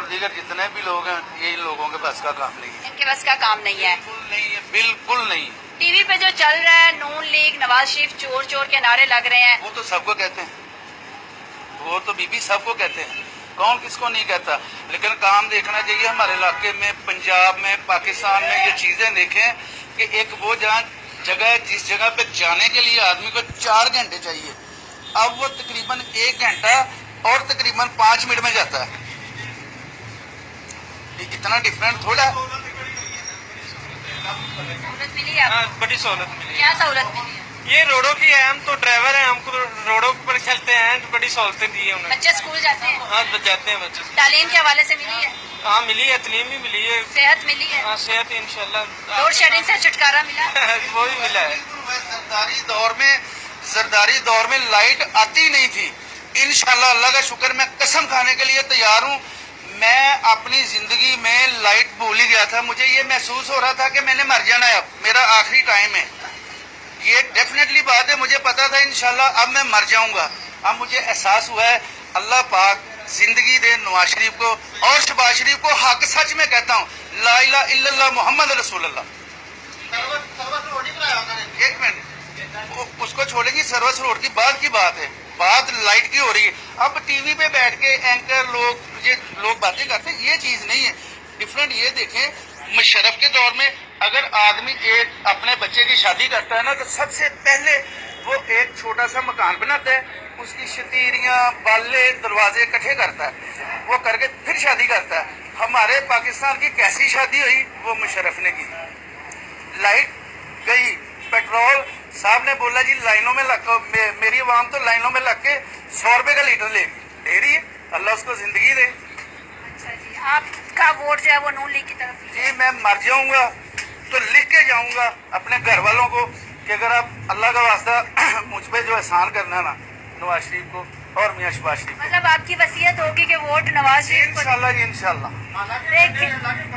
और दीगर जितने भी लोग हैं, ये इन लोगों के बस का काम नहीं है, इनके बस का काम नहीं है। बिल्कुल नहीं है, बिल्कुल नहीं। टीवी पे जो चल रहा है नून लीग नवाज शरीफ चोर चोर के नारे लग रहे हैं, वो तो सबको कहते हैं, वो तो बीबी सबको कहते हैं, कौन किसको नहीं कहता। लेकिन काम देखना चाहिए। हमारे इलाके में, पंजाब में, पाकिस्तान में ये चीजें देखें कि एक वो जगह जिस जगह पे जाने के लिए आदमी को 4 घंटे चाहिए, अब वो तकरीबन 1 घंटा और तकरीबन 5 मिनट में जाता है। इतना डिफरेंट थोड़ा। सहूलत मिली है आपको? बड़ी सहूलत मिली है। क्या सहूलत मिली है? ये रोडों की है, हम तो ड्राइवर हैं, हमको तो रोडों पर चलते हैं तो बड़ी सहूलतें दी है उन्होंने। बच्चे स्कूल जाते हैं, हाँ जाते हैं बच्चे। तालीम के हवाले से मिली है, हाँ मिली है, तलीम भी मिली है, सेहत मिली है, हाँ सेहत इंशाल्लाह। लोड शेडिंग से छुटकारा मिला है। वो भी मिला है। जरदारी दौर में लाइट आती नहीं थी। इंशाल्लाह अल्लाह का शुक्र, मैं कसम खाने के लिए तैयार हूँ, मैं अपनी जिंदगी में लाइट भूल ही गया था। मुझे ये महसूस हो रहा था कि मैंने मर जाना है, अब मेरा आखिरी टाइम है। ये डेफिनेटली बात है, मुझे पता था इंशाल्लाह अब मैं मर जाऊंगा। अब मुझे एहसास हुआ है, अल्लाह पाक जिंदगी दे नवाज शरीफ को और शहबाज शरीफ को। हक सच में कहता हूँ, ला इलाहा इल्लल्लाह मुहम्मद रसूलुल्लाह। एक मिनट, उसको छोड़ेंगी, सर्विस रोड की बाद की बात है, बात लाइट की हो रही है। अब टीवी पे बैठ के एंकर लोग बातें करते हैं, ये चीज नहीं है। डिफरेंट ये देखें, मुशर्रफ के दौर में अगर आदमी एक अपने बच्चे की शादी करता है ना, तो सबसे पहले वो एक छोटा सा मकान बनाता है, उसकी शतीरियां, बाले, दरवाजे इकट्ठे करता है, वो करके फिर शादी करता है। हमारे पाकिस्तान की कैसी शादी हुई, वो मुशर्रफ ने की। लाइट गई, पेट्रोल साहब ने बोला जी लाइनों में लग, मेरी आवाम तो लाइनों में लग के 100 रुपए का लीटर लेगी, दे रही है, अल्लाह उसको जिंदगी दे। अच्छा जी, आपका वोट जो है वो नून लीग की तरफ से? जी मैं मर जाऊंगा तो लिख के जाऊंगा अपने घर वालों को कि अगर आप अल्लाह का वास्ता मुझ पे जो एहसान करना ना नवाज शरीफ को और मियां शहबाज शरीफ को। मतलब आपकी वसीयत होगी कि वोट नवाज शरीफ को? इंशाल्लाह जी इंशाल्लाह।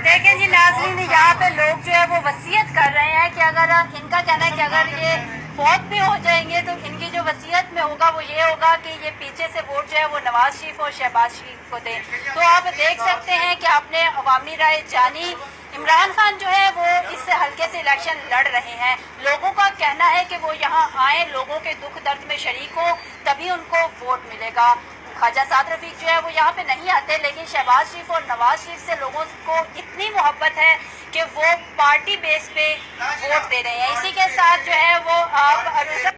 देखें जी नाज़रीन, यहाँ पे लोग जो है वो वसीयत कर रहे हैं कि अगर इनका कहना है कि अगर ये फौत भी हो जाएंगे तो इनकी जो वसीयत में होगा वो ये होगा कि ये पीछे से वोट जो है वो नवाज शरीफ और शहबाज शरीफ को दें। तो आप देख सकते हैं कि आपने अवामी राय जानी। इमरान खान जो है वो इस हल्के से इलेक्शन लड़ रहे हैं। लोगों का कहना है कि वो यहाँ आए, लोगों के दुख दर्द में शरीक हो, तभी उनको वोट मिलेगा। ख्वाजा साद रफीक जो है वो यहाँ पे नहीं आते, लेकिन शहबाज शरीफ और नवाज शरीफ से लोगों को इतनी मोहब्बत है कि वो पार्टी बेस पे वोट दे रहे हैं। इसी के साथ जो है वो आप